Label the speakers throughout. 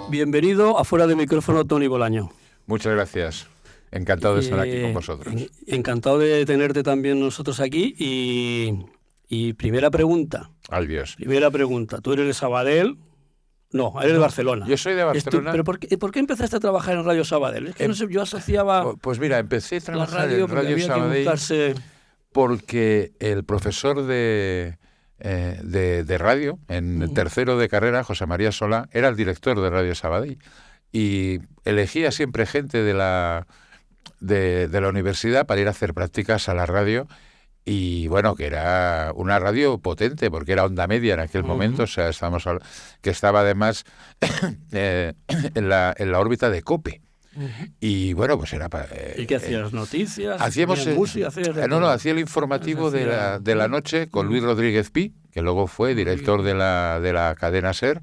Speaker 1: Bienvenido a Fuera de Micrófono, Tony Bolaño.
Speaker 2: Muchas gracias. Encantado de estar aquí con vosotros.
Speaker 1: Encantado de tenerte también nosotros aquí. Y primera pregunta.
Speaker 2: Ay, Dios.
Speaker 1: Primera pregunta. ¿Tú eres de Sabadell? No, eres de Barcelona.
Speaker 2: Yo soy de Barcelona.
Speaker 1: ¿Pero por qué empezaste a trabajar en Radio Sabadell? Es que no sé, yo asociaba...
Speaker 2: Pues mira, empecé a trabajar
Speaker 1: radio
Speaker 2: en Radio Sabadell porque el profesor de radio, en tercero de carrera, José María Solá, era el director de Radio Sabadell. Y elegía siempre gente de la universidad para ir a hacer prácticas a la radio. Y bueno, que era una radio potente, porque era onda media en aquel momento, o sea, que estaba además en la órbita de COPE. Y bueno, pues era para...
Speaker 1: ¿Y qué hacías? ¿Noticias?
Speaker 2: Hacíamos
Speaker 1: música?
Speaker 2: hacía el informativo de la noche con Luis Rodríguez Pi, que luego fue director de la cadena SER.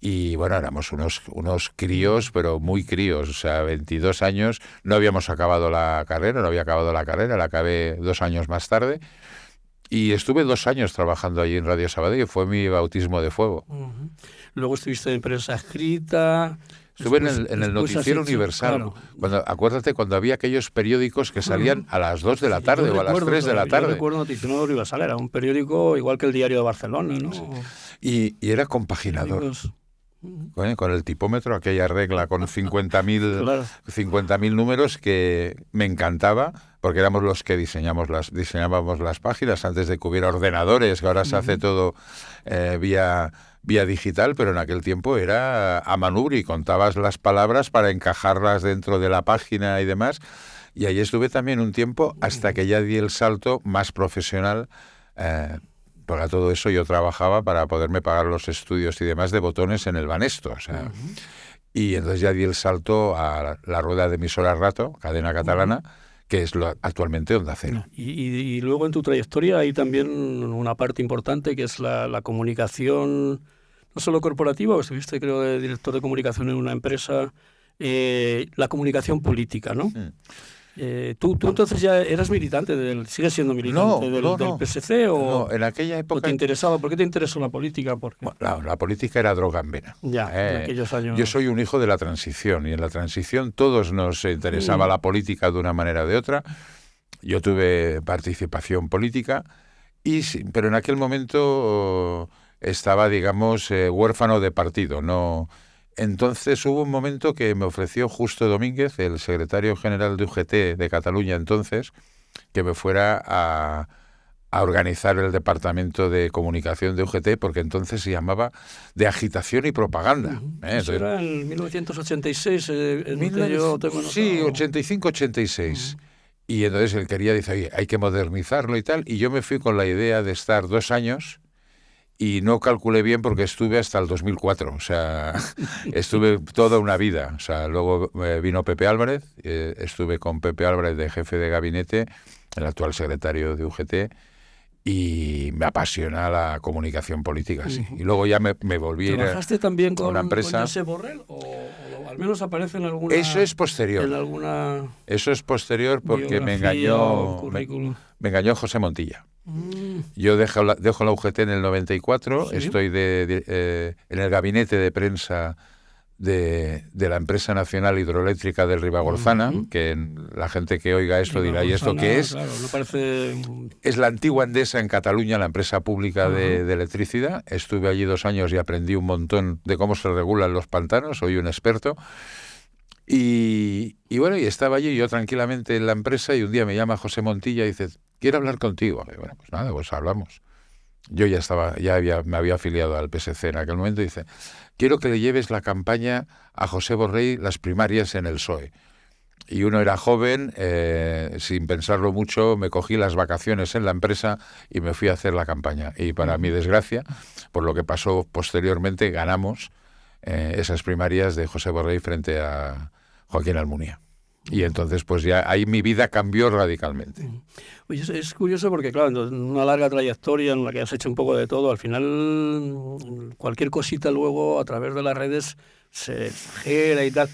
Speaker 2: Y bueno, éramos unos críos, pero muy críos, o sea, 22 años, no habíamos acabado la carrera, la acabé 2 años más tarde, y estuve 2 años trabajando allí en Radio Sabadell, y fue mi bautismo de fuego.
Speaker 1: Luego estuviste en prensa escrita...
Speaker 2: Estuve en el Noticiero Universal. Claro. Acuérdate, cuando había aquellos periódicos que salían a las 2 de la tarde o a las 3 de la tarde.
Speaker 1: Yo recuerdo Noticiero Universal, era un periódico igual que el Diario de Barcelona, ¿no?
Speaker 2: Sí. Y era compaginador. Con el tipómetro, aquella regla con 50.000
Speaker 1: claro.
Speaker 2: 50.000 números, que me encantaba, porque éramos los que diseñábamos las páginas antes de que hubiera ordenadores, que ahora se hace todo vía digital, pero en aquel tiempo era a manubrio y contabas las palabras para encajarlas dentro de la página y demás. Y ahí estuve también un tiempo hasta que ya di el salto más profesional. Para todo eso yo trabajaba para poderme pagar los estudios y demás de botones en el Banesto, o sea, y entonces ya di el salto a la rueda de emisora Rato, cadena catalana, que es actualmente Onda Cero.
Speaker 1: Y luego en tu trayectoria hay también una parte importante que es la comunicación, no solo corporativa, que estuviste, creo, de director de comunicación en una empresa, la comunicación política, ¿no? ¿Tú entonces ya eras militante, sigues siendo militante del PSC o
Speaker 2: no, en aquella época
Speaker 1: o te interesaba? ¿Por qué te interesó la política?
Speaker 2: Bueno, la política era droga en vena.
Speaker 1: Ya, en aquellos años.
Speaker 2: Yo soy un hijo de la transición y en la transición todos nos interesaba la política de una manera o de otra. Yo tuve participación política, pero en aquel momento estaba, digamos, huérfano de partido, no. Entonces hubo un momento que me ofreció Justo Domínguez, el secretario general de UGT de Cataluña entonces, que me fuera a organizar el departamento de comunicación de UGT, porque entonces se llamaba de agitación y propaganda.
Speaker 1: Eso era en 1986,
Speaker 2: Sí, 85-86. Y entonces él dice, oye, hay que modernizarlo y tal, y yo me fui con la idea de estar 2 años. Y no calculé bien porque estuve hasta el 2004, o sea, estuve toda una vida. O sea, luego vino Pepe Álvarez, estuve con Pepe Álvarez de jefe de gabinete, el actual secretario de UGT, y me apasiona la comunicación política, sí. Y luego ya me volví a ir
Speaker 1: ¿Trabajaste también con
Speaker 2: una empresa?
Speaker 1: ¿Con Josep Borrell? ¿O al menos aparece en alguna...?
Speaker 2: Eso es posterior.
Speaker 1: En alguna...
Speaker 2: Eso es posterior porque me engañó José Montilla. Yo dejo la UGT en el 94, ¿sí? Estoy en el gabinete de prensa de la empresa nacional hidroeléctrica del Ribagorzana, que la gente que oiga esto dirá, ¿y esto qué es?
Speaker 1: Claro, no parece...
Speaker 2: Es la antigua Endesa en Cataluña, la empresa pública de electricidad. Estuve allí 2 años y aprendí un montón de cómo se regulan los pantanos, soy un experto. Y bueno, y estaba allí yo tranquilamente en la empresa y un día me llama José Montilla y dice, quiero hablar contigo. Y bueno, pues nada, pues hablamos. Yo me había afiliado al PSC en aquel momento y dice, quiero que le lleves la campaña a José Borrell, las primarias en el PSOE. Y uno era joven, sin pensarlo mucho, me cogí las vacaciones en la empresa y me fui a hacer la campaña. Y para mi desgracia, por lo que pasó posteriormente, ganamos esas primarias de José Borrell frente a Joaquín Almunia. Y entonces pues ya ahí mi vida cambió radicalmente.
Speaker 1: Oye, es curioso porque claro, en una larga trayectoria en la que has hecho un poco de todo, al final cualquier cosita luego a través de las redes se exagera y tal.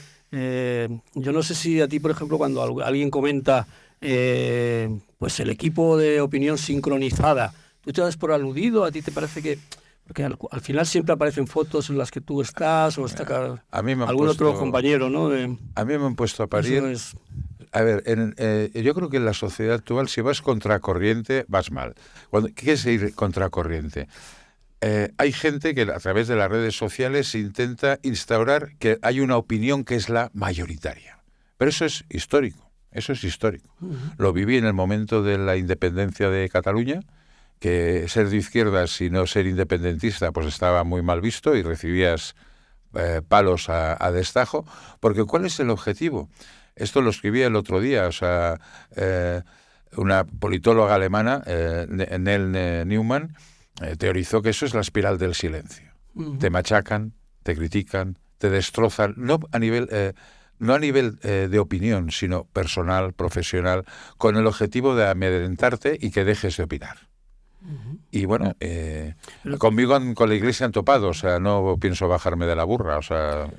Speaker 1: Yo no sé si a ti, por ejemplo, cuando alguien comenta pues el equipo de opinión sincronizada, ¿tú te das por aludido? ¿A ti te parece que Porque al final siempre aparecen fotos en las que tú estás o está
Speaker 2: A mí me han
Speaker 1: algún
Speaker 2: puesto,
Speaker 1: otro compañero, ¿no?
Speaker 2: A mí me han puesto a parir. A ver, yo creo que en la sociedad actual, si vas contracorriente, vas mal. ¿Qué es ir contracorriente? Hay gente que a través de las redes sociales intenta instaurar que hay una opinión que es la mayoritaria. Pero eso es histórico, eso es histórico. Lo viví en el momento de la independencia de Cataluña, que ser de izquierdas y no ser independentista pues estaba muy mal visto y recibías palos a destajo, porque ¿cuál es el objetivo? Esto lo escribía el otro día, o sea, una politóloga alemana, Nell Neumann, teorizó que eso es la espiral del silencio. Te machacan, te critican, te destrozan, no a nivel de opinión, sino personal, profesional, con el objetivo de amedrentarte y que dejes de opinar. Y bueno, conmigo con la Iglesia han topado, o sea, no pienso bajarme de la burra, o sea,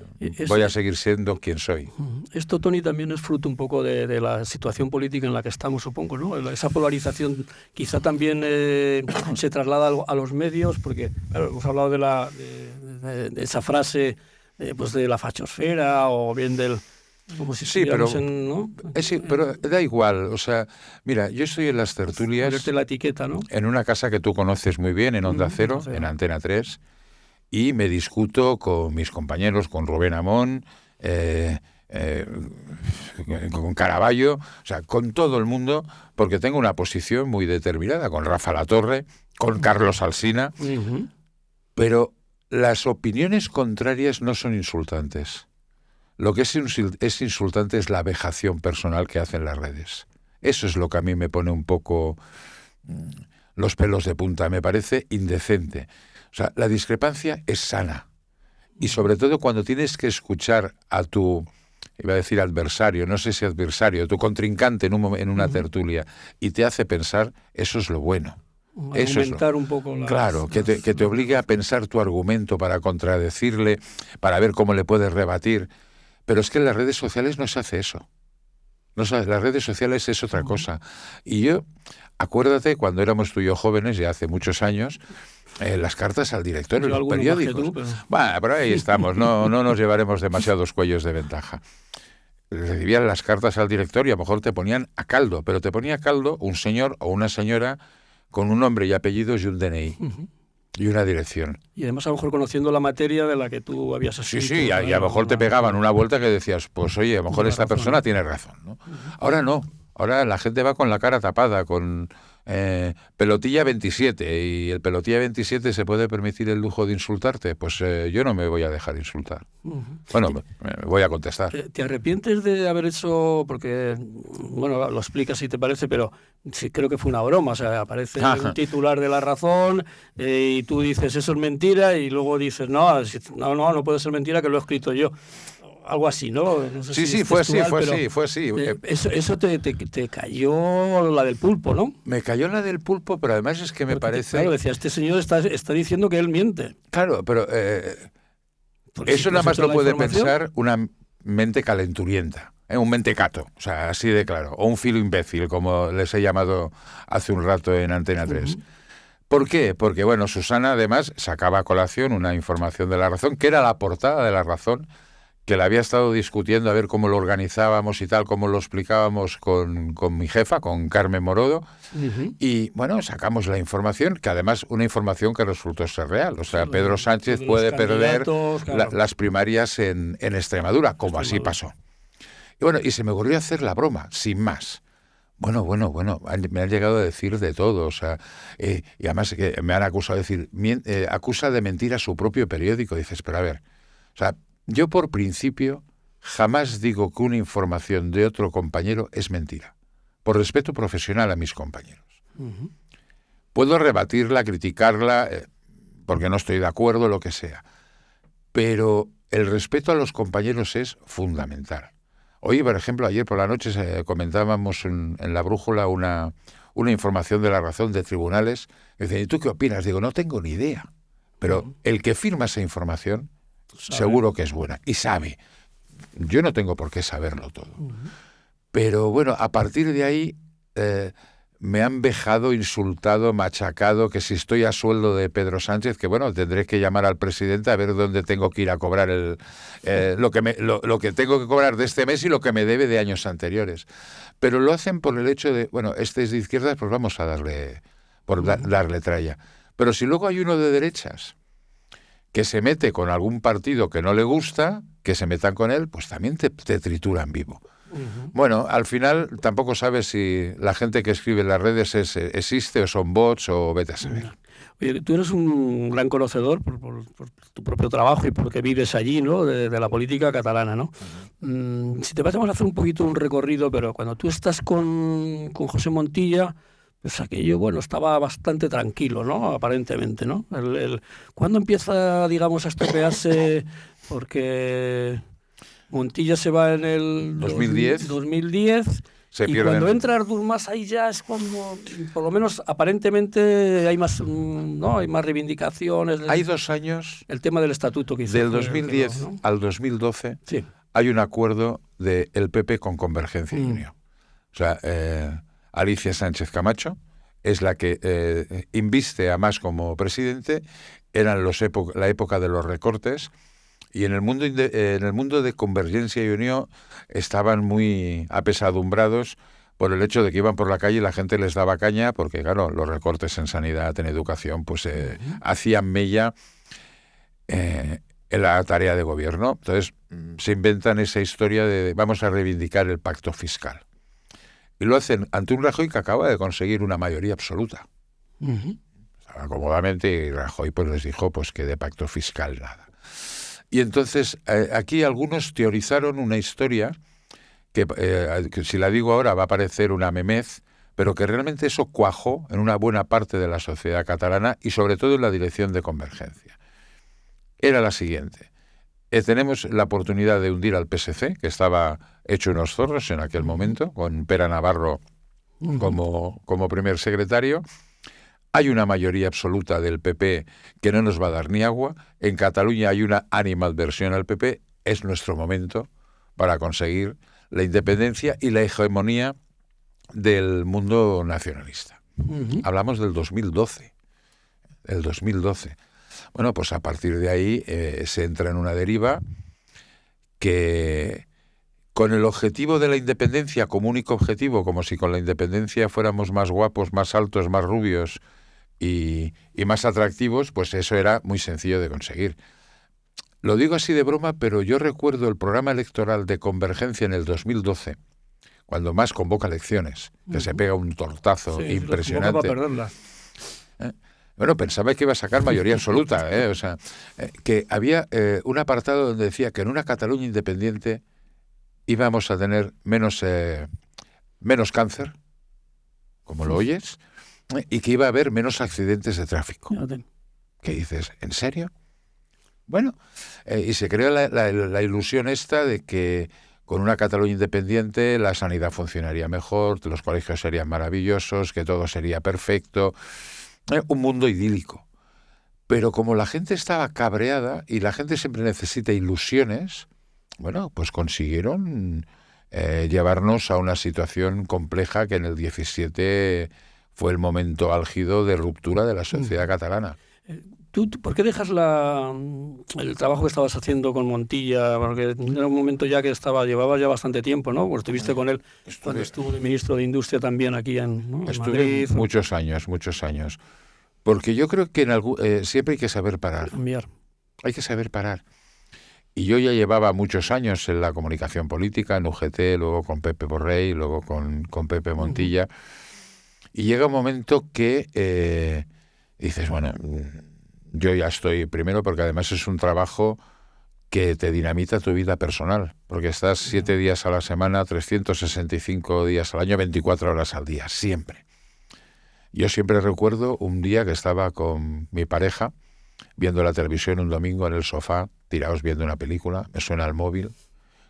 Speaker 2: voy a seguir siendo quien soy.
Speaker 1: Esto, Toni, también es fruto un poco de la situación política en la que estamos, supongo, ¿no? Esa polarización quizá también se traslada a los medios, porque claro, hemos hablado de esa frase pues de la fachosfera o bien del... Como si
Speaker 2: sí, pero,
Speaker 1: ¿no?
Speaker 2: Pero da igual, o sea, mira, yo estoy en las tertulias,
Speaker 1: ponerte la etiqueta, ¿no?
Speaker 2: En una casa que tú conoces muy bien, en Onda Cero, en Antena 3, y me discuto con mis compañeros, con Rubén Amón, con Caraballo, o sea, con todo el mundo, porque tengo una posición muy determinada, con Rafa Latorre, con Carlos Alsina, pero las opiniones contrarias no son insultantes. Lo que es insultante es la vejación personal que hacen las redes. Eso es lo que a mí me pone un poco los pelos de punta. Me parece indecente. O sea, la discrepancia es sana. Y sobre todo cuando tienes que escuchar a tu, iba a decir adversario, no sé si adversario, tu contrincante en una tertulia, y te hace pensar, eso es lo bueno.
Speaker 1: Argumentar un poco
Speaker 2: claro, que te obligue a pensar tu argumento para contradecirle, para ver cómo le puedes rebatir. Pero es que en las redes sociales no se hace eso. Las redes sociales es otra cosa. Y yo, acuérdate, cuando éramos tú y yo jóvenes, ya hace muchos años, las cartas al director en los periódicos. Bueno, pero ahí estamos, no nos llevaremos demasiados cuellos de ventaja. Recibían las cartas al director y a lo mejor te ponían a caldo, pero te ponía a caldo un señor o una señora con un nombre y apellidos y un DNI. Y una dirección.
Speaker 1: Y además a lo mejor conociendo la materia de la que tú habías escrito.
Speaker 2: Sí, y a lo mejor te pegaban una vuelta que decías, pues oye, a lo mejor esta persona tiene razón, ¿no? Ahora no, ahora la gente va con la cara tapada, con pelotilla 27, y el pelotilla 27 se puede permitir el lujo de insultarte, pues yo no me voy a dejar insultar. Bueno, voy a contestar.
Speaker 1: ¿Te arrepientes de haber hecho, porque, bueno, lo explicas si te parece, pero sí, creo que fue una broma, o sea, aparece un titular de La Razón y tú dices, eso es mentira, y luego dices, no puede ser mentira, que lo he escrito yo. Algo así, ¿no? No sé
Speaker 2: sí, fue así.
Speaker 1: Eso te cayó la del pulpo, ¿no?
Speaker 2: Me cayó la del pulpo, pero además es que me parece...
Speaker 1: Claro, decía, este señor está diciendo que él miente.
Speaker 2: Claro, pero eso nada más lo puede pensar una mente calenturienta, un mentecato, o sea, así de claro, o un filo imbécil, como les he llamado hace un rato en Antena 3. ¿Por qué? Porque, bueno, Susana además sacaba a colación una información de La Razón, que era la portada de La Razón, que la había estado discutiendo a ver cómo lo organizábamos y tal, cómo lo explicábamos con mi jefa, con Carmen Morodo, y bueno, sacamos la información, que además una información que resultó ser real. O sea, Pedro Sánchez puede perder las primarias en Extremadura, como así pasó. Y bueno, y se me ocurrió hacer la broma, sin más. Bueno, me han llegado a decir de todo, o sea, y además que me han acusado de decir, acusa de mentir a su propio periódico. Dices, pero a ver, o sea, yo por principio jamás digo que una información de otro compañero es mentira, por respeto profesional a mis compañeros. Puedo rebatirla, criticarla, porque no estoy de acuerdo, lo que sea, pero el respeto a los compañeros es fundamental. Hoy, por ejemplo, ayer por la noche comentábamos en La Brújula una información de La Razón de tribunales. Y dicen, ¿y tú qué opinas? Digo, no tengo ni idea, pero el que firma esa información seguro que es buena y sabe. Yo no tengo por qué saberlo todo. Pero bueno, a partir de ahí me han vejado, insultado, machacado, que si estoy a sueldo de Pedro Sánchez, que bueno, tendré que llamar al presidente a ver dónde tengo que ir a cobrar lo que tengo que cobrar de este mes y lo que me debe de años anteriores. Pero lo hacen por el hecho de, bueno, este es de izquierdas, pues vamos a darle tralla. Pero si luego hay uno de derechas que se mete con algún partido que no le gusta, que se metan con él, pues también te trituran vivo. Bueno, al final tampoco sabes si la gente que escribe en las redes existe o son bots o vete a saber.
Speaker 1: Oye, tú eres un gran conocedor por tu propio trabajo y porque vives allí, ¿no? De la política catalana, ¿no? Si te pasamos a hacer un poquito un recorrido, pero cuando tú estás con José Montilla, pues aquello, bueno, estaba bastante tranquilo, ¿no? Aparentemente, ¿no? ¿Cuándo empieza, digamos, a estropearse? Porque Montilla se va en el
Speaker 2: 2010.
Speaker 1: 2010 y cuando entra Artur Mas ahí ya es cuando, por lo menos aparentemente hay más, ¿no? Hay más reivindicaciones.
Speaker 2: Hay 2 años.
Speaker 1: El tema del estatuto que hizo.
Speaker 2: Del 2010 ¿no? Al 2012 sí. Hay un acuerdo del PP con Convergencia y Unió. O sea, Alicia Sánchez Camacho es la que inviste a Mas como presidente. Eran la época de los recortes. Y en el mundo de Convergencia y Unión estaban muy apesadumbrados por el hecho de que iban por la calle y la gente les daba caña, porque claro, los recortes en sanidad, en educación, pues hacían mella en la tarea de gobierno. Entonces se inventan esa historia de vamos a reivindicar el pacto fiscal. Y lo hacen ante un Rajoy que acaba de conseguir una mayoría absoluta. Estaba cómodamente y Rajoy pues les dijo pues que de pacto fiscal nada. Y entonces aquí algunos teorizaron una historia que si la digo ahora va a parecer una memez, pero que realmente eso cuajó en una buena parte de la sociedad catalana y sobre todo en la dirección de Convergencia. Era la siguiente. Tenemos la oportunidad de hundir al PSC, que estaba hecho unos zorros en aquel momento, con Pere Navarro como primer secretario. Hay una mayoría absoluta del PP que no nos va a dar ni agua. En Cataluña hay una animadversión al PP. Es nuestro momento para conseguir la independencia y la hegemonía del mundo nacionalista. Hablamos del 2012. El 2012. Bueno, pues a partir de ahí se entra en una deriva que con el objetivo de la independencia como único objetivo, como si con la independencia fuéramos más guapos, más altos, más rubios y más atractivos, pues eso era muy sencillo de conseguir. Lo digo así de broma, pero yo recuerdo el programa electoral de Convergencia en el 2012, cuando Mas convoca elecciones, que se pega un tortazo impresionante.
Speaker 1: Para perderlas.
Speaker 2: Bueno, pensaba que iba a sacar mayoría absoluta, o sea, que había un apartado donde decía que en una Cataluña independiente íbamos a tener menos cáncer, como lo oyes, y que iba a haber menos accidentes de tráfico. ¿Qué dices? ¿En serio? Bueno, y se creó la ilusión esta de que con una Cataluña independiente la sanidad funcionaría mejor, los colegios serían maravillosos, que todo sería perfecto, un mundo idílico. Pero como la gente estaba cabreada y la gente siempre necesita ilusiones, bueno, pues consiguieron llevarnos a una situación compleja que en el 17 fue el momento álgido de ruptura de la sociedad catalana.
Speaker 1: ¿Tú por qué dejas el trabajo que estabas haciendo con Montilla? Porque era un momento ya que llevabas ya bastante tiempo, ¿no? Pues estuviste con él cuando estuvo de ministro de Industria también aquí en Madrid.
Speaker 2: Muchos años. Porque yo creo que siempre hay que saber parar.
Speaker 1: Cambiar.
Speaker 2: Hay que saber parar. Y yo ya llevaba muchos años en la comunicación política, en UGT, luego con Pepe Borrell, luego con Pepe Montilla. Y llega un momento que dices, bueno, yo ya estoy primero, porque además es un trabajo que te dinamita tu vida personal, porque estás 7 días a la semana, 365 días al año, 24 horas al día, siempre. Yo siempre recuerdo un día que estaba con mi pareja, viendo la televisión un domingo en el sofá, tirados viendo una película, me suena el móvil,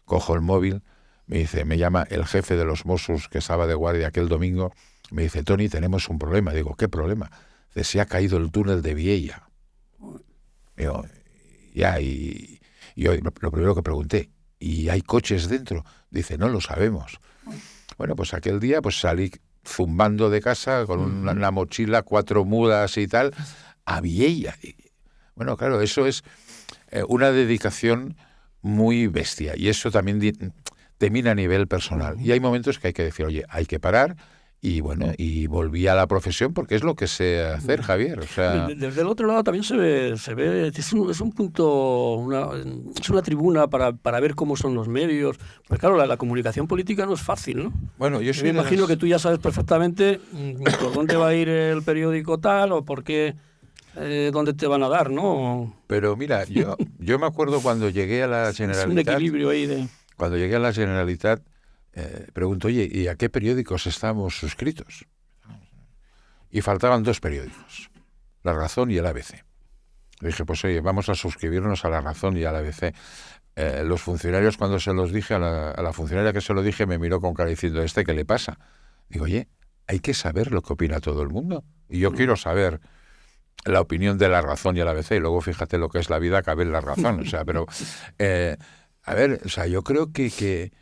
Speaker 2: cojo el móvil, me llama el jefe de los Mossos que estaba de guardia aquel domingo, me dice, Toni, tenemos un problema. Digo, ¿qué problema? Dice, se ha caído el túnel de Viella. Digo, ya, y yo lo primero que pregunté, ¿y hay coches dentro? Dice, no lo sabemos. Bueno, pues aquel día pues salí zumbando de casa con una mochila, 4 mudas y tal, a Viella. Bueno, claro, eso es una dedicación muy bestia, y eso también te mina a nivel personal. Y hay momentos que hay que decir, oye, hay que parar. Y bueno, y volví a la profesión porque es lo que sé hacer, Javier. O sea,
Speaker 1: desde el otro lado también se ve es un punto, es una tribuna para ver cómo son los medios. Pues claro, la comunicación política no es fácil, ¿no?
Speaker 2: bueno, yo
Speaker 1: Me imagino que tú ya sabes perfectamente por dónde va a ir el periódico tal o por qué, dónde te van a dar, ¿no?
Speaker 2: Pero mira, yo me acuerdo cuando llegué a la Generalitat.
Speaker 1: Es un equilibrio ahí de...
Speaker 2: Cuando llegué a la Generalitat, pregunto, oye, ¿y a qué periódicos estamos suscritos? Y faltaban 2 periódicos, La Razón y el ABC. Le dije, pues oye, vamos a suscribirnos a La Razón y al ABC. Los funcionarios, cuando se los dije, a la funcionaria que se lo dije, me miró con cara diciendo, ¿qué le pasa? Digo, oye, hay que saber lo que opina todo el mundo. Y yo quiero saber la opinión de La Razón y el ABC. Y luego fíjate lo que es la vida, cabe en La Razón. O sea, pero, a ver, o sea, yo creo que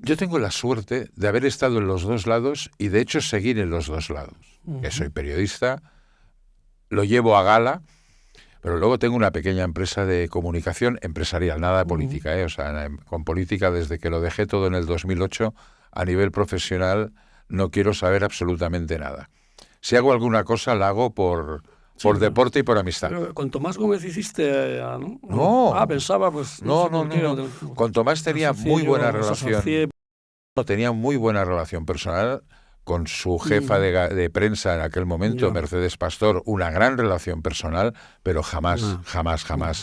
Speaker 2: yo tengo la suerte de haber estado en los 2 lados y de hecho seguir en los 2 lados. Que soy periodista, lo llevo a gala, pero luego tengo una pequeña empresa de comunicación empresarial, nada de política, o sea, con política desde que lo dejé todo en el 2008, a nivel profesional no quiero saber absolutamente nada. Si hago alguna cosa, la hago por deporte y por amistad.
Speaker 1: Pero con Tomás Gómez hiciste, ¿no?
Speaker 2: No.
Speaker 1: Pensaba, pues...
Speaker 2: No.
Speaker 1: sé.
Speaker 2: Con Tomás tenía muy buena relación. Tenía muy buena relación personal con su jefa de prensa en aquel momento, Mercedes Pastor, una gran relación personal, pero jamás,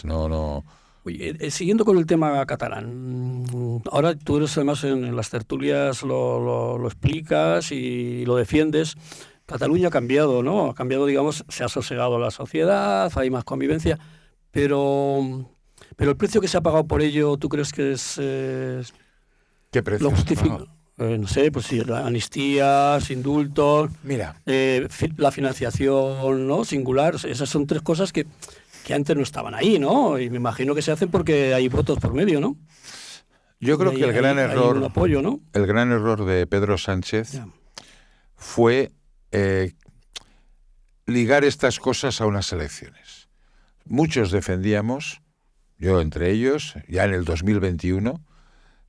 Speaker 2: no.
Speaker 1: Oye, siguiendo con el tema catalán, ahora tú eres además en las tertulias lo explicas y lo defiendes. Cataluña ha cambiado, ¿no? Ha cambiado, digamos, se ha sosegado la sociedad, hay más convivencia, pero el precio que se ha pagado por ello, ¿tú crees que es...
Speaker 2: ¿Qué precio?
Speaker 1: ¿Lo justifica? No sé, pues sí, amnistías, indultos,
Speaker 2: mira,
Speaker 1: la financiación, ¿no? Singular, esas son 3 cosas que antes no estaban ahí, ¿no? Y me imagino que se hacen porque hay votos por medio, ¿no?
Speaker 2: Yo creo que el gran error,
Speaker 1: hay un apoyo, ¿no?
Speaker 2: El gran error de Pedro Sánchez fue ligar estas cosas a unas elecciones. Muchos defendíamos, yo entre ellos, ya en el 2021,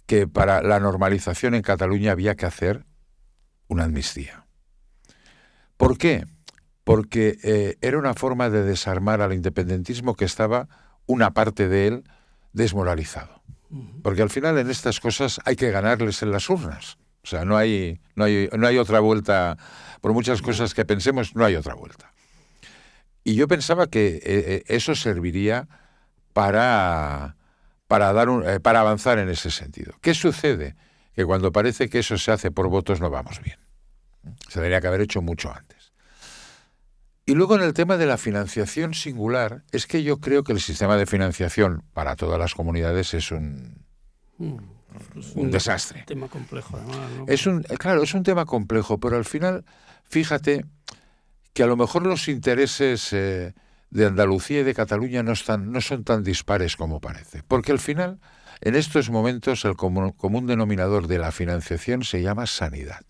Speaker 2: que para la normalización en Cataluña había que hacer una amnistía. ¿Por qué? Porque era una forma de desarmar al independentismo que estaba una parte de él desmoralizado. Porque al final en estas cosas hay que ganarles en las urnas. O sea, no hay otra vuelta. Por muchas cosas que pensemos, no hay otra vuelta. Y yo pensaba que eso serviría para avanzar en ese sentido. ¿Qué sucede? Que cuando parece que eso se hace por votos no vamos bien. Se tendría que haber hecho mucho antes. Y luego en el tema de la financiación singular, es que yo creo que el sistema de financiación para todas las comunidades es un desastre.
Speaker 1: Un tema complejo, además, ¿no?
Speaker 2: Es un tema complejo, pero al final, fíjate que a lo mejor los intereses de Andalucía y de Cataluña no son tan dispares como parece. Porque al final, en estos momentos, el común denominador de la financiación se llama sanidad.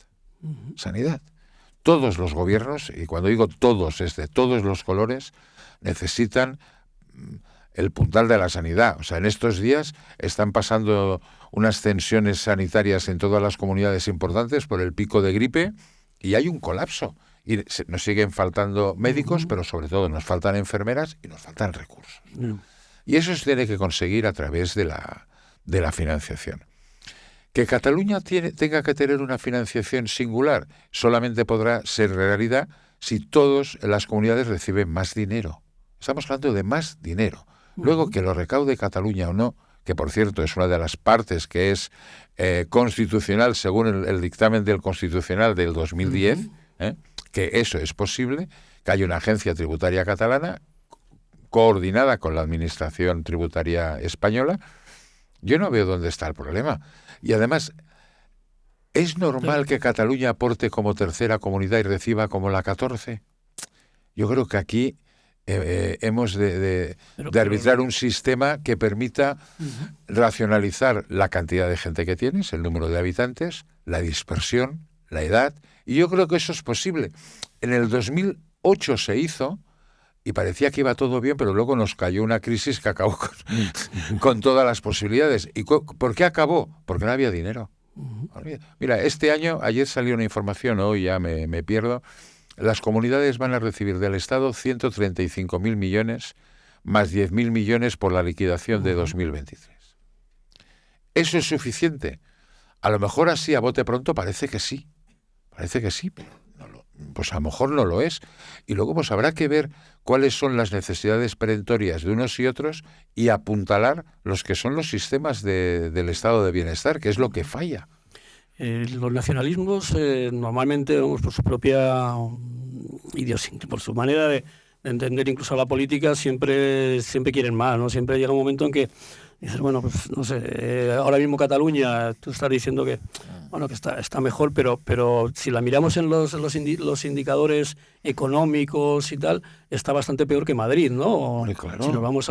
Speaker 2: Sanidad. Todos los gobiernos, y cuando digo todos, es de todos los colores, necesitan el puntal de la sanidad. O sea, en estos días están pasando unas tensiones sanitarias en todas las comunidades importantes por el pico de gripe y hay un colapso. Y nos siguen faltando médicos, pero sobre todo nos faltan enfermeras y nos faltan recursos. Y eso se tiene que conseguir a través de la financiación. Que Cataluña tenga que tener una financiación singular solamente podrá ser realidad si todas las comunidades reciben más dinero. Estamos hablando de más dinero. Luego, que lo recaude Cataluña o no, que por cierto es una de las partes que es constitucional según el dictamen del Constitucional del 2010, que eso es posible, que haya una agencia tributaria catalana coordinada con la administración tributaria española. Yo no veo dónde está el problema. Y además, ¿es normal que Cataluña aporte como tercera comunidad y reciba como la 14? Yo creo que aquí hemos de arbitrar un sistema que permita racionalizar la cantidad de gente que tienes, el número de habitantes, la dispersión, la edad, y yo creo que eso es posible. En el 2008 se hizo y parecía que iba todo bien, pero luego nos cayó una crisis que acabó con todas las posibilidades. ¿Y por qué acabó? Porque no había dinero. Mira, este año, ayer salió una información, hoy ya me pierdo, las comunidades van a recibir del Estado 135.000 millones más 10.000 millones por la liquidación de 2023. ¿Eso es suficiente? A lo mejor así a bote pronto parece que sí, pero pues a lo mejor no lo es. Y luego pues habrá que ver cuáles son las necesidades perentorias de unos y otros y apuntalar los que son los sistemas del estado de bienestar, que es lo que falla.
Speaker 1: Los nacionalismos normalmente, por su propia idiosincrasia, por su manera de entender incluso la política, siempre quieren más, ¿no? Siempre llega un momento en que dices, bueno, pues no sé, ahora mismo Cataluña, tú estás diciendo que bueno, que está mejor, pero si la miramos en los indicadores económicos y tal, está bastante peor que Madrid, ¿no?
Speaker 2: Claro.
Speaker 1: Si nos vamos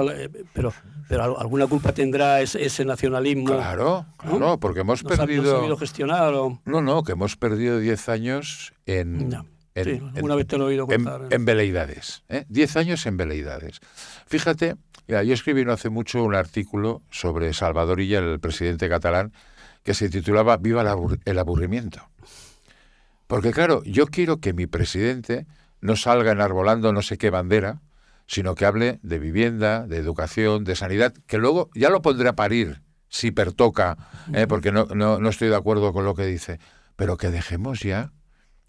Speaker 1: pero alguna culpa tendrá ese nacionalismo.
Speaker 2: Claro,
Speaker 1: ¿no?
Speaker 2: Porque hemos
Speaker 1: ¿No
Speaker 2: perdido...
Speaker 1: ¿No sabido gestionar?
Speaker 2: No, que hemos perdido 10 años en...
Speaker 1: No. Sí, alguna vez te lo he oído contar.
Speaker 2: En veleidades, 10 años en veleidades. Fíjate, yo escribí no hace mucho un artículo sobre Salvador Illa, el presidente catalán, que se titulaba Viva el aburrimiento. Porque claro, yo quiero que mi presidente no salga enarbolando no sé qué bandera, sino que hable de vivienda, de educación, de sanidad, que luego ya lo pondré a parir si pertoca, porque no estoy de acuerdo con lo que dice, pero que dejemos ya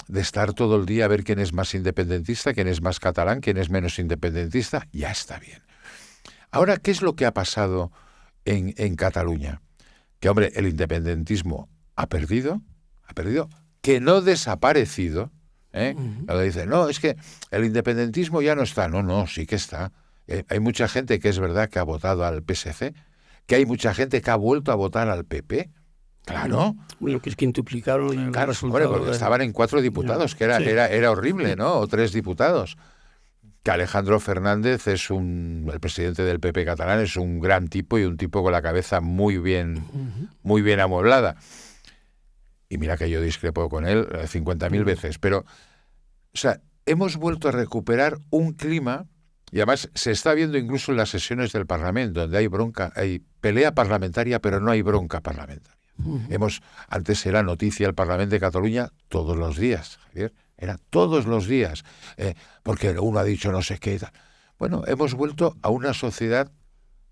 Speaker 2: de estar todo el día a ver quién es más independentista, quién es más catalán, quién es menos independentista, ya está bien. Ahora, ¿qué es lo que ha pasado en Cataluña? Que, hombre, el independentismo ha perdido, que no desaparecido, Cuando dice, no, es que el independentismo ya no está. No, sí que está. Hay mucha gente que es verdad que ha votado al PSC, que hay mucha gente que ha vuelto a votar al PP. Claro.
Speaker 1: Bueno, que es quintuplicaron el resultado.
Speaker 2: Porque estaban en 4 diputados, que era horrible, ¿no? O 3 diputados. Que Alejandro Fernández el presidente del PP catalán, es un gran tipo y un tipo con la cabeza muy bien amueblada. Y mira que yo discrepo con él 50.000 veces, pero, o sea, hemos vuelto a recuperar un clima, y además se está viendo incluso en las sesiones del Parlamento, donde hay pelea parlamentaria, pero no hay bronca parlamentaria. Antes era noticia el Parlamento de Cataluña todos los días, Javier, era todos los días, porque uno ha dicho no sé qué y tal. Bueno, hemos vuelto a una sociedad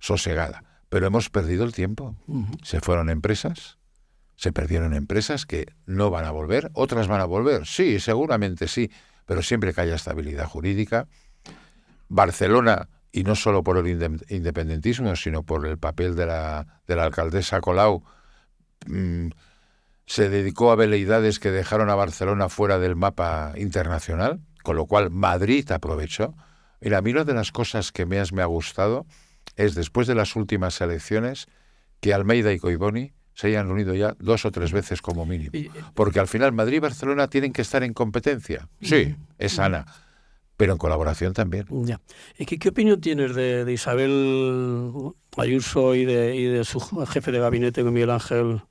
Speaker 2: sosegada, pero hemos perdido el tiempo. Se fueron empresas, se perdieron empresas que no van a volver, otras van a volver, sí, seguramente sí, pero siempre que haya estabilidad jurídica. Barcelona, y no solo por el independentismo, sino por el papel de la alcaldesa Colau, se dedicó a veleidades que dejaron a Barcelona fuera del mapa internacional, con lo cual Madrid aprovechó. Mira, a mí una de las cosas que me ha gustado es, después de las últimas elecciones, que Almeida y Collboni se hayan reunido ya 2 o 3 veces como mínimo. Porque al final Madrid y Barcelona tienen que estar en competencia. Sí, es sana, pero en colaboración también.
Speaker 1: Ya. ¿Qué opinión tienes de Isabel Ayuso y de su jefe de gabinete, Miguel Ángel?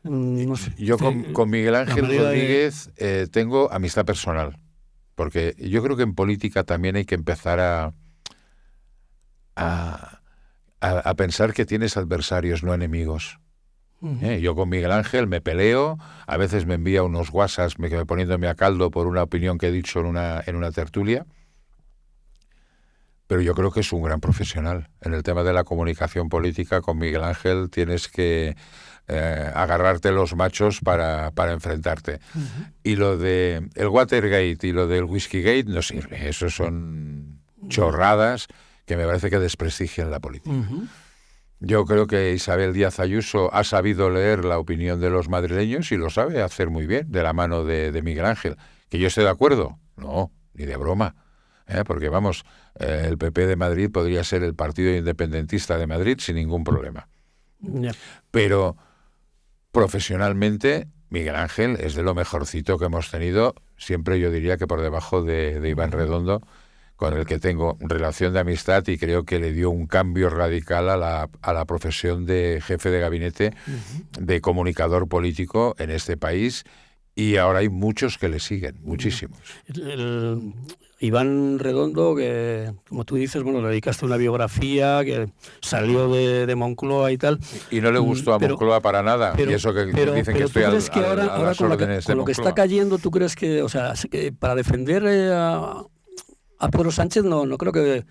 Speaker 1: No sé.
Speaker 2: Yo con Miguel Ángel Rodríguez tengo amistad personal, porque yo creo que en política también hay que empezar a pensar que tienes adversarios, no enemigos. Yo con Miguel Ángel me peleo, a veces me envía unos WhatsApps poniéndome a caldo por una opinión que he dicho en una tertulia, pero yo creo que es un gran profesional. En el tema de la comunicación política, con Miguel Ángel tienes que agarrarte los machos para enfrentarte. Y lo de el Watergate y lo del Whiskygate no sirve, eso son chorradas que me parece que desprestigian la política. Yo creo que Isabel Díaz Ayuso ha sabido leer la opinión de los madrileños y lo sabe hacer muy bien, de la mano de Miguel Ángel. ¿Que yo esté de acuerdo? No, ni de broma. Porque vamos, el PP de Madrid podría ser el partido independentista de Madrid sin ningún problema. Pero profesionalmente, Miguel Ángel es de lo mejorcito que hemos tenido, siempre yo diría que por debajo de Iván Redondo, con el que tengo relación de amistad, y creo que le dio un cambio radical a la profesión de jefe de gabinete, de comunicador político en este país, Y ahora hay muchos que le siguen, muchísimos.
Speaker 1: Iván Redondo, que como tú dices, bueno, le dedicaste una biografía que salió de Moncloa y tal.
Speaker 2: Y no le gustó a Moncloa para nada. Y eso que dicen que estoy a las órdenes de
Speaker 1: con lo que está cayendo, ¿tú crees que, o sea, que para defender a Pedro Sánchez no creo que...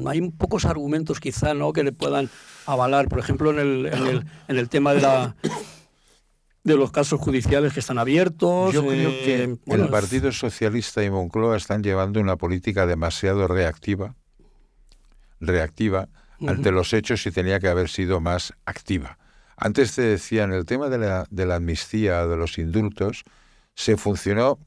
Speaker 1: hay pocos argumentos quizá, ¿no?, que le puedan avalar, por ejemplo, en el tema de los casos judiciales que están abiertos?
Speaker 2: Yo creo que el Partido Socialista y Moncloa están llevando una política demasiado reactiva ante los hechos, y tenía que haber sido más activa. Antes te decía, en el tema de la amnistía, de los indultos, se funcionó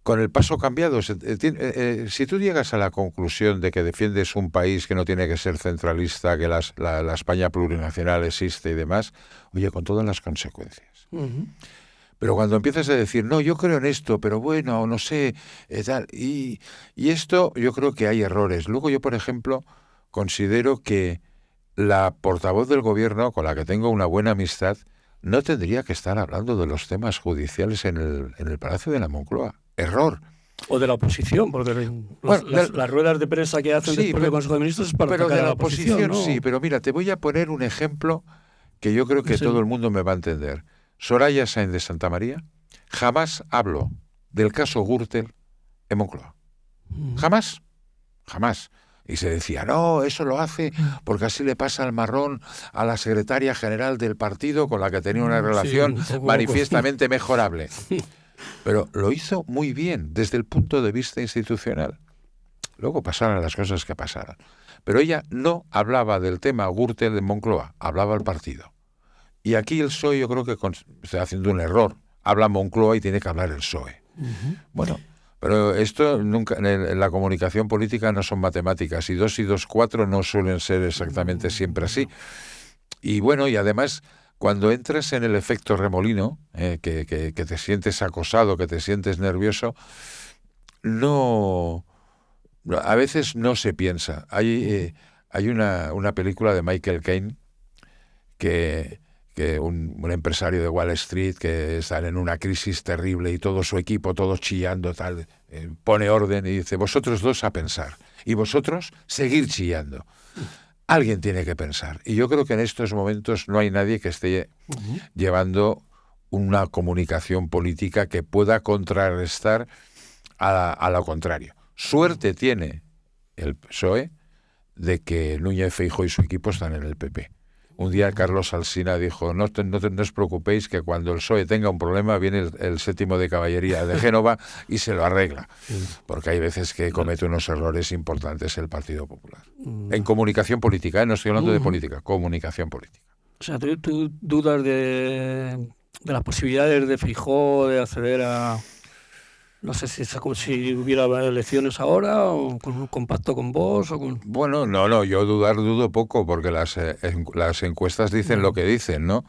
Speaker 2: con el paso cambiado. Si tú llegas a la conclusión de que defiendes un país que no tiene que ser centralista, que la España plurinacional existe y demás, oye, con todas las consecuencias. Uh-huh. Pero cuando empiezas a decir, no, yo creo en esto, pero bueno, no sé, tal, y esto, yo creo que hay errores. Luego yo, por ejemplo, considero que la portavoz del gobierno, con la que tengo una buena amistad, no tendría que estar hablando de los temas judiciales en el Palacio de la Moncloa. Error.
Speaker 1: O de la oposición, porque las ruedas de prensa que hacen después del Consejo de Ministros es para atacar a la oposición, ¿no?
Speaker 2: Sí, pero mira, te voy a poner un ejemplo que yo creo que todo el mundo me va a entender. Soraya Sáenz de Santamaría jamás habló del caso Gürtel en Moncloa. Jamás. Y se decía, no, eso lo hace porque así le pasa el marrón a la secretaria general del partido con la que tenía una relación manifiestamente mejorable. Pero lo hizo muy bien desde el punto de vista institucional. Luego pasaron las cosas que pasaron. Pero ella no hablaba del tema Gürtel de Moncloa, hablaba al partido. Y aquí el PSOE, yo creo que está haciendo un error. Habla Moncloa y tiene que hablar el PSOE. Uh-huh. Bueno, pero esto nunca, en la comunicación política no son matemáticas, y 2 y 2, 4 no suelen ser exactamente siempre así. Y bueno, y además, cuando entras en el efecto remolino, que te sientes acosado, que te sientes nervioso, a veces no se piensa. Hay una película de Michael Caine que un empresario de Wall Street, que están en una crisis terrible y todo su equipo, todos chillando, tal, pone orden y dice, vosotros dos a pensar, y vosotros seguir chillando. Alguien tiene que pensar. Y yo creo que en estos momentos no hay nadie que esté llevando una comunicación política que pueda contrarrestar a lo contrario. Suerte tiene el PSOE de que Núñez Feijóo y su equipo están en el PP. Un día Carlos Alsina dijo, no os preocupéis, que cuando el PSOE tenga un problema viene el 7º de Caballería de Génova y se lo arregla. Porque hay veces que comete unos errores importantes el Partido Popular. En comunicación política, no estoy hablando de política, comunicación política.
Speaker 1: O sea, ¿tú dudas de las posibilidades de Feijóo de acceder a... No sé si hubiera elecciones ahora, o con un compacto con vos, o con...
Speaker 2: Bueno, no, yo dudo poco, porque las encuestas dicen lo que dicen, ¿no?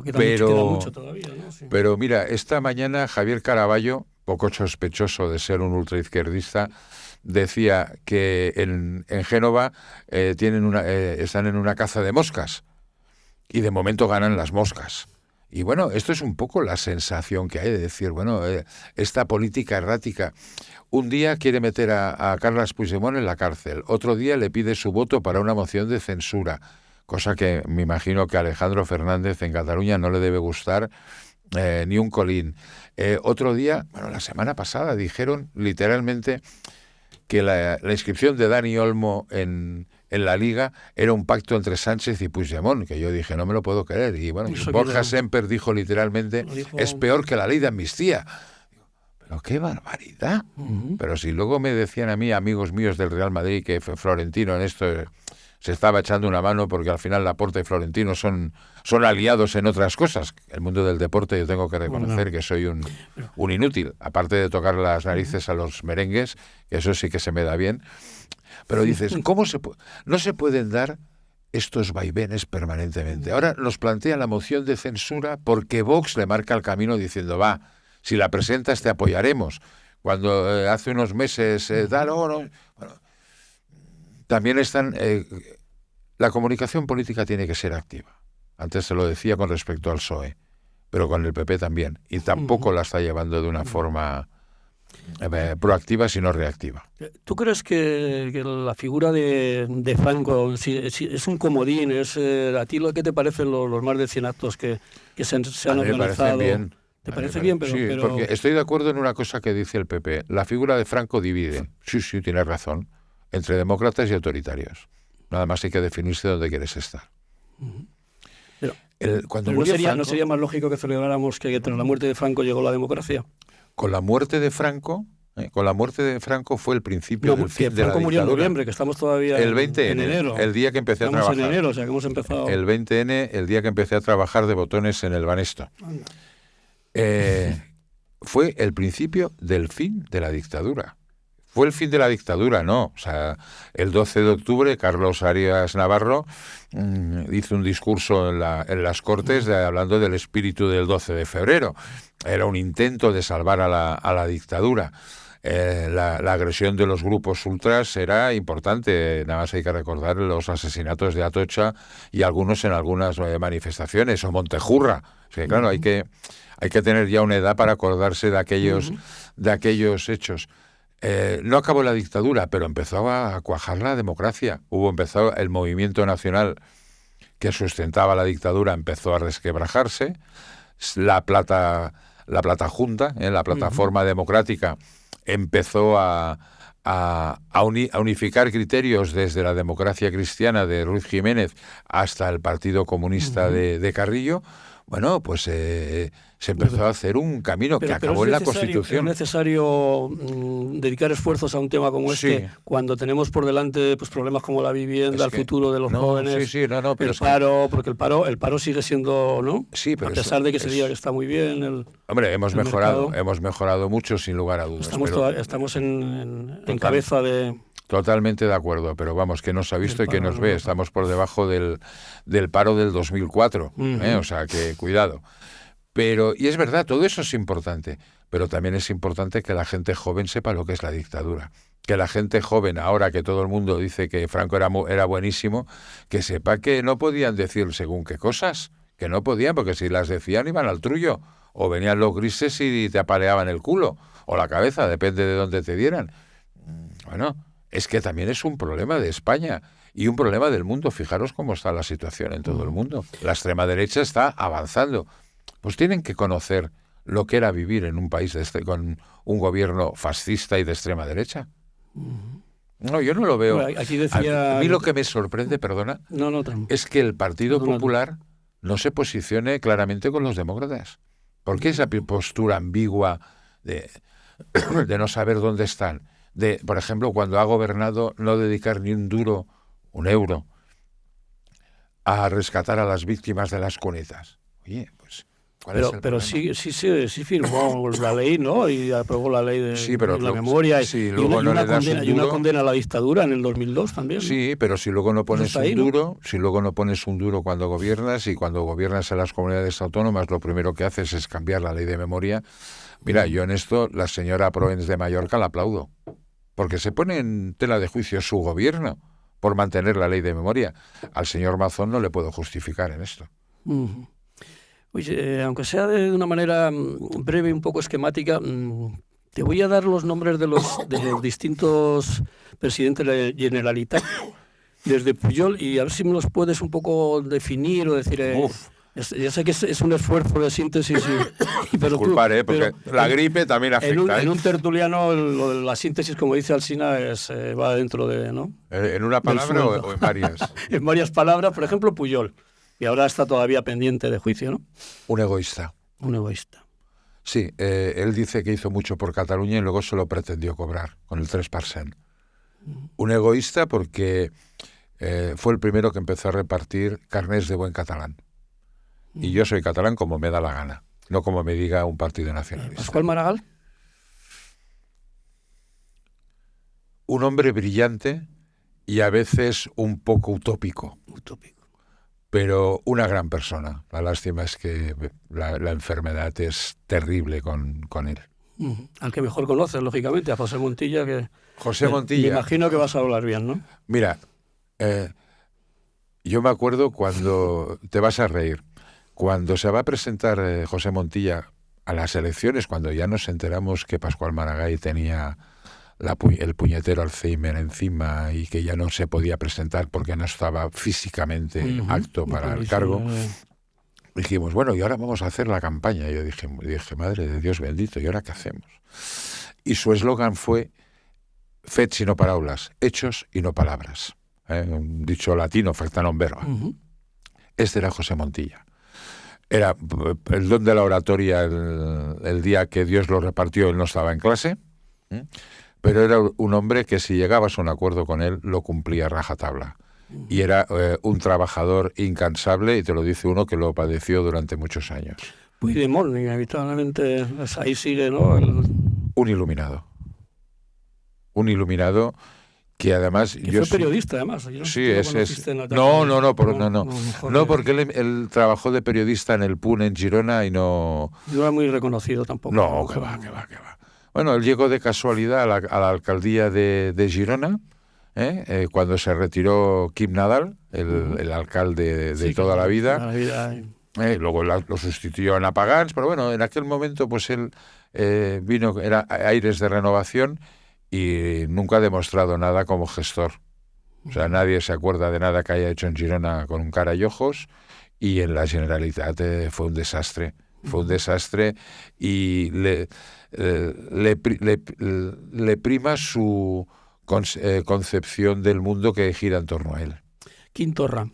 Speaker 1: Queda mucho todavía, ¿no? Sí.
Speaker 2: Pero mira, esta mañana Javier Caraballo, poco sospechoso de ser un ultraizquierdista, decía que en Génova están en una caza de moscas, y de momento ganan las moscas. Y bueno, esto es un poco la sensación que hay de decir, bueno, esta política errática. Un día quiere meter a Carles Puigdemont en la cárcel, otro día le pide su voto para una moción de censura, cosa que me imagino que a Alejandro Fernández en Cataluña no le debe gustar ni un colín. Otro día, bueno, la semana pasada dijeron literalmente que la inscripción de Dani Olmo en la Liga era un pacto entre Sánchez y Puigdemont, que yo dije, no me lo puedo creer. Y bueno, Borja Semper dijo literalmente, es peor que la ley de amnistía. Pero qué barbaridad. Uh-huh. Pero si luego me decían a mí, amigos míos del Real Madrid, que Florentino en esto se estaba echando una mano, porque al final Laporta y Florentino son aliados en otras cosas. El mundo del deporte, yo tengo que reconocer que soy un inútil, aparte de tocar las narices a los merengues, que eso sí que se me da bien. Pero dices, no se pueden dar estos vaivenes permanentemente. Ahora nos plantea la moción de censura porque Vox le marca el camino diciendo, va, si la presentas te apoyaremos. Cuando hace unos meses, bueno, también están... la comunicación política tiene que ser activa. Antes se lo decía con respecto al PSOE. pero con el PP también. Y tampoco la está llevando de una forma proactiva, sino reactiva.
Speaker 1: ¿Tú crees que la figura de Franco es un comodín? ¿A ti qué te parecen los más de 100 actos que se han organizado?
Speaker 2: Me bien.
Speaker 1: ¿Te parece bien?
Speaker 2: Sí, porque estoy de acuerdo en una cosa que dice el PP. La figura de Franco divide, sí, tienes razón, entre demócratas y autoritarios. Nada más hay que definirse dónde quieres estar.
Speaker 1: Pero ¿no sería más lógico que celebráramos que tras la muerte de Franco llegó la democracia?
Speaker 2: Con la muerte de Franco fue el principio del fin de la dictadura.
Speaker 1: Franco murió en noviembre, que estamos todavía
Speaker 2: el 20N,
Speaker 1: en enero.
Speaker 2: El día que empecé a trabajar.
Speaker 1: Estamos en enero, o sea que hemos empezado.
Speaker 2: El 20N, el día que empecé a trabajar de botones en el Banesto. Fue el principio del fin de la dictadura. Fue el fin de la dictadura, no. O sea, el 12 de octubre, Carlos Arias Navarro hizo un discurso en las Cortes hablando del espíritu del 12 de febrero. Era un intento de salvar a la dictadura. La agresión de los grupos ultras era importante. Nada más hay que recordar los asesinatos de Atocha y algunos en algunas manifestaciones, o Montejurra. O sea, claro, hay que tener ya una edad para acordarse de aquellos hechos. No acabó la dictadura, pero empezó a cuajar la democracia. Empezó el movimiento nacional que sustentaba la dictadura, empezó a resquebrajarse. La Plata Junta, la plataforma democrática, empezó a unificar criterios desde la democracia cristiana de Ruiz Jiménez hasta el Partido Comunista de Carrillo. Bueno, pues se empezó a hacer un camino que acabó en la Constitución.
Speaker 1: ¿Es necesario dedicar esfuerzos a un tema como este cuando tenemos por delante problemas como la vivienda, el futuro de los jóvenes, porque el paro sigue siendo, ¿no?
Speaker 2: Sí, pero
Speaker 1: a pesar de que se diga que está muy bien.
Speaker 2: Hombre, hemos mejorado mucho, sin lugar a dudas.
Speaker 1: Estamos en cabeza de...
Speaker 2: Totalmente de acuerdo, pero vamos, que nos ha visto y que nos ve. Estamos por debajo del paro del 2004, o sea que cuidado. Y es verdad, todo eso es importante, pero también es importante que la gente joven sepa lo que es la dictadura. Que la gente joven, ahora que todo el mundo dice que Franco era buenísimo, que sepa que no podían decir según qué cosas, que no podían, porque si las decían iban al trullo, o venían los grises y te apaleaban el culo, o la cabeza, depende de dónde te dieran. Bueno, es que también es un problema de España y un problema del mundo. Fijaros cómo está la situación en todo el mundo. La extrema derecha está avanzando. Pues tienen que conocer lo que era vivir en un país con un gobierno fascista y de extrema derecha. No, yo no lo veo.
Speaker 1: Bueno, aquí decía...
Speaker 2: A mí lo que me sorprende, perdona, es que el Partido Popular no se posicione claramente con los demócratas. ¿Por qué esa postura ambigua de no saber dónde están? Por ejemplo, cuando ha gobernado, no dedicar ni un duro, un euro, a rescatar a las víctimas de las cunetas. Oye, pues, ¿cuál es el problema?
Speaker 1: Sí firmó la ley, ¿no? Y aprobó la ley de la memoria.
Speaker 2: Sí, luego no le das un duro.
Speaker 1: Y una condena a la dictadura en el 2002 también, ¿no?
Speaker 2: Sí, pero si luego no pones si luego no pones un duro cuando gobiernas, y cuando gobiernas en las comunidades autónomas, lo primero que haces es cambiar la ley de memoria. Mira, yo en esto, la señora Proens de Mallorca la aplaudo. Porque se pone en tela de juicio su gobierno por mantener la ley de memoria. Al señor Mazón no le puedo justificar en esto.
Speaker 1: Oye, aunque sea de una manera breve y un poco esquemática, te voy a dar los nombres de los distintos presidentes de la Generalitat, desde Pujol, y a ver si me los puedes un poco definir o decir... Ya sé que es un esfuerzo de síntesis. Pero
Speaker 2: disculpar, porque la gripe también afecta.
Speaker 1: En un tertuliano, lo de la síntesis, como dice Alsina, va dentro de... ¿no?
Speaker 2: ¿En una palabra o en varias?
Speaker 1: En varias palabras. Por ejemplo, Pujol. Y ahora está todavía pendiente de juicio, ¿no?
Speaker 2: Un egoísta.
Speaker 1: Un egoísta.
Speaker 2: Sí, él dice que hizo mucho por Cataluña y luego se lo pretendió cobrar con el 3%. Un egoísta porque fue el primero que empezó a repartir carnés de buen catalán. Y yo soy catalán como me da la gana, no como me diga un partido nacionalista.
Speaker 1: ¿Pascual Maragall?
Speaker 2: Un hombre brillante y a veces un poco utópico. Pero una gran persona. La lástima es que la enfermedad es terrible con él.
Speaker 1: Al que mejor conoces, lógicamente, a José Montilla.
Speaker 2: José Montilla.
Speaker 1: Me imagino que vas a hablar bien, ¿no?
Speaker 2: Mira, yo me acuerdo cuando... Te vas a reír. Cuando se va a presentar José Montilla a las elecciones, cuando ya nos enteramos que Pascual Maragall tenía el puñetero Alzheimer encima y que ya no se podía presentar porque no estaba físicamente apto para el cargo, dijimos, bueno, y ahora vamos a hacer la campaña. Y yo dije, madre de Dios bendito, ¿y ahora qué hacemos? Y su eslogan fue fets y no paraulas, hechos y no palabras. Un dicho latino, facta non verba. Este era José Montilla. Era el don de la oratoria el día que Dios lo repartió, él no estaba en clase, pero era un hombre que si llegabas a un acuerdo con él, lo cumplía a rajatabla. Y era un trabajador incansable, y te lo dice uno que lo padeció durante muchos años.
Speaker 1: Puigdemont, inevitablemente, ahí sigue, ¿no?
Speaker 2: Un iluminado. Un iluminado que además...
Speaker 1: Que fue periodista, además. Yo no
Speaker 2: sí,
Speaker 1: es...
Speaker 2: No, porque él trabajó de periodista en el PUN en Girona y no...
Speaker 1: No era muy reconocido tampoco.
Speaker 2: No, que va. Bueno, él llegó de casualidad a la alcaldía de Girona, cuando se retiró Quim Nadal, el alcalde de toda la vida. Luego lo sustituyó Ana Pagans, pero bueno, en aquel momento pues él vino, era aires de renovación, y nunca ha demostrado nada como gestor. O sea, nadie se acuerda de nada que haya hecho en Girona con un cara y ojos, y en la Generalitat fue un desastre. Fue un desastre, y le prima su concepción del mundo que gira en torno a él.
Speaker 1: Quim Torra.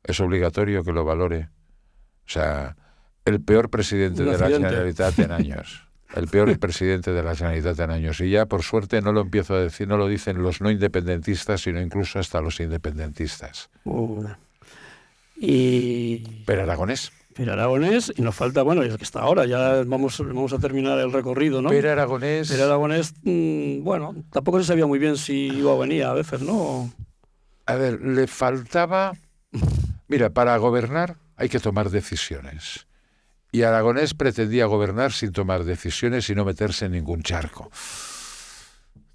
Speaker 2: Es obligatorio que lo valore. O sea, el peor presidente de la Generalitat en años. El peor presidente de la Generalitat en años. Y ya, por suerte, no lo empiezo a decir, no lo dicen los no independentistas, sino incluso hasta los independentistas. Pero Aragonés.
Speaker 1: Y nos falta, bueno, es que está ahora, ya vamos a terminar el recorrido, ¿no?
Speaker 2: Pero Aragonés,
Speaker 1: bueno, tampoco se sabía muy bien si iba o venía a veces, ¿no?
Speaker 2: A ver, le faltaba... Mira, para gobernar hay que tomar decisiones. Y Aragonés pretendía gobernar sin tomar decisiones y no meterse en ningún charco.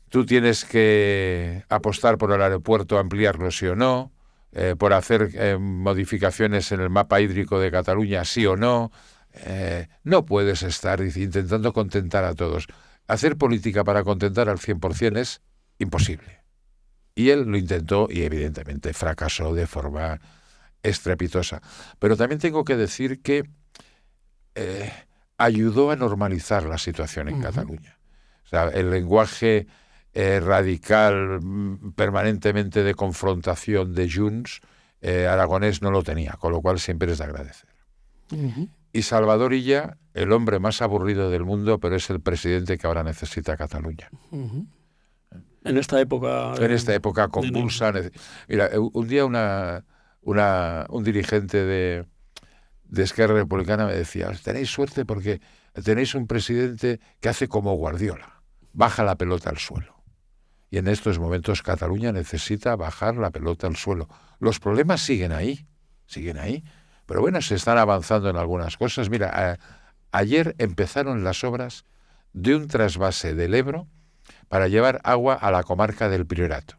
Speaker 2: Tú tienes que apostar por el aeropuerto, ampliarlo sí o no, por hacer modificaciones en el mapa hídrico de Cataluña sí o no. No puedes estar intentando contentar a todos. Hacer política para contentar al 100% es imposible. Y él lo intentó y evidentemente fracasó de forma estrepitosa. Pero también tengo que decir que ayudó a normalizar la situación en Cataluña. O sea, el lenguaje radical, permanentemente de confrontación de Junts, Aragonés no lo tenía, con lo cual siempre es de agradecer. Y Salvador Illa, el hombre más aburrido del mundo, pero es el presidente que ahora necesita Cataluña.
Speaker 1: En esta época...
Speaker 2: convulsa. Mira, un día un dirigente de Esquerra Republicana me decía, tenéis suerte porque tenéis un presidente que hace como Guardiola, baja la pelota al suelo. Y en estos momentos Cataluña necesita bajar la pelota al suelo. Los problemas siguen ahí, pero bueno, se están avanzando en algunas cosas. Mira, ayer empezaron las obras de un trasvase del Ebro para llevar agua a la comarca del Priorato.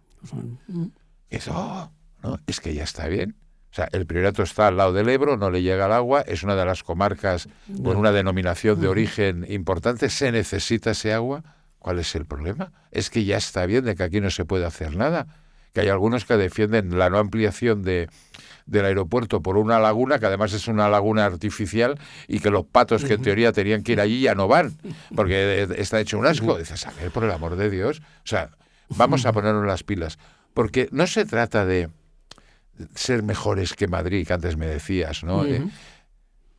Speaker 2: Y eso, ¿no? Es que ya está bien. O sea, el Priorato está al lado del Ebro, no le llega el agua, es una de las comarcas con una denominación de origen importante, se necesita ese agua. ¿Cuál es el problema? Es que ya está bien de que aquí no se puede hacer nada. Que hay algunos que defienden la no ampliación del aeropuerto por una laguna, que además es una laguna artificial, y que los patos que en teoría tenían que ir allí ya no van, porque está hecho un asco. Dices, a ver, por el amor de Dios, o sea, vamos a ponernos las pilas. Porque no se trata de ser mejores que Madrid, que antes me decías, ¿no?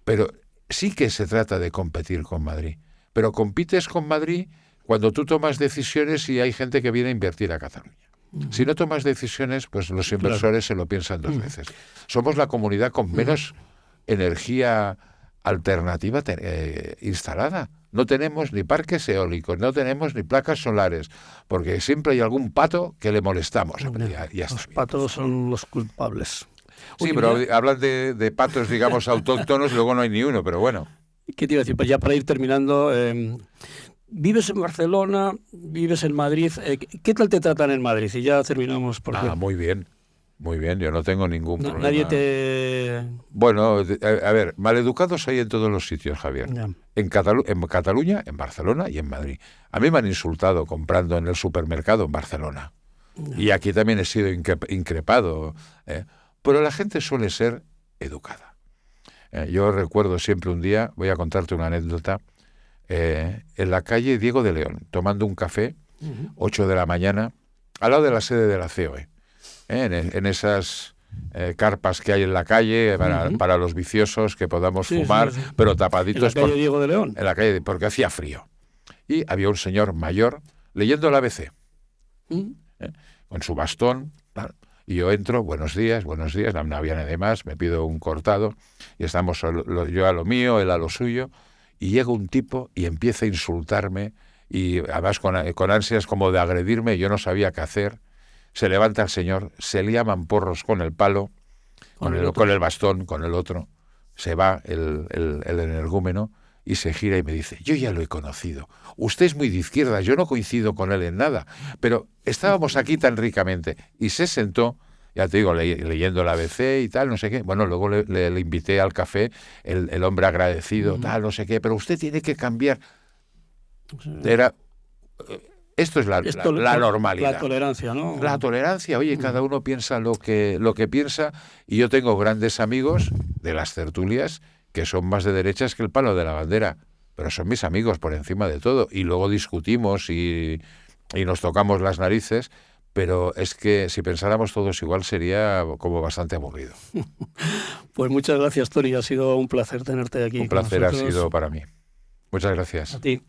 Speaker 2: Pero sí que se trata de competir con Madrid. Pero compites con Madrid cuando tú tomas decisiones y hay gente que viene a invertir a Cataluña. Si no tomas decisiones, pues los inversores se lo piensan dos veces. Somos la comunidad con menos energía alternativa instalada. No tenemos ni parques eólicos, no tenemos ni placas solares, porque siempre hay algún pato que le molestamos. Ya
Speaker 1: los patos son los culpables.
Speaker 2: Sí, pero hablan de patos, digamos, autóctonos, luego no hay ni uno, pero bueno.
Speaker 1: ¿Qué te iba a decir? Pues ya para ir terminando... Vives en Barcelona, vives en Madrid. ¿Qué tal te tratan en Madrid? Y ya terminamos.
Speaker 2: Muy bien. Muy bien, yo no tengo ningún problema.
Speaker 1: Nadie te...
Speaker 2: Bueno, a ver, maleducados hay en todos los sitios, Javier.
Speaker 1: Ya.
Speaker 2: En Cataluña, en Barcelona y en Madrid. A mí me han insultado comprando en el supermercado en Barcelona.
Speaker 1: Ya.
Speaker 2: Y aquí también he sido increpado. Pero la gente suele ser educada. Yo recuerdo siempre un día, voy a contarte una anécdota, en la calle Diego de León, tomando un café, 8 de la mañana, al lado de la sede de la COE. En esas carpas que hay en la calle para los viciosos que podamos fumar, sí. Pero tapaditos.
Speaker 1: ¿En la calle Diego de León?
Speaker 2: En la calle, porque hacía frío. Y había un señor mayor leyendo el ABC, con su bastón. Y yo entro, buenos días, no había nadie más, me pido un cortado, y estamos yo a lo mío, él a lo suyo, y llega un tipo y empieza a insultarme, y además con ansias como de agredirme, yo no sabía qué hacer. Se levanta el señor, se le llaman porros con el palo, con el bastón, con el otro. Se va el energúmeno y se gira y me dice, yo ya lo he conocido. Usted es muy de izquierda, yo no coincido con él en nada, pero estábamos aquí tan ricamente. Y se sentó, ya te digo, leyendo el ABC y tal, no sé qué. Bueno, luego le invité al café, el hombre agradecido, tal, no sé qué, pero usted tiene que cambiar. Era... Esto es la normalidad.
Speaker 1: La tolerancia, ¿no?
Speaker 2: La tolerancia, oye, cada uno piensa lo que piensa, y yo tengo grandes amigos de las tertulias que son más de derechas que el palo de la bandera, pero son mis amigos por encima de todo, y luego discutimos y nos tocamos las narices, pero es que si pensáramos todos igual sería como bastante aburrido.
Speaker 1: Pues muchas gracias, Toni, ha sido un placer tenerte aquí.
Speaker 2: Un placer ha sido para mí. Muchas gracias.
Speaker 1: A ti.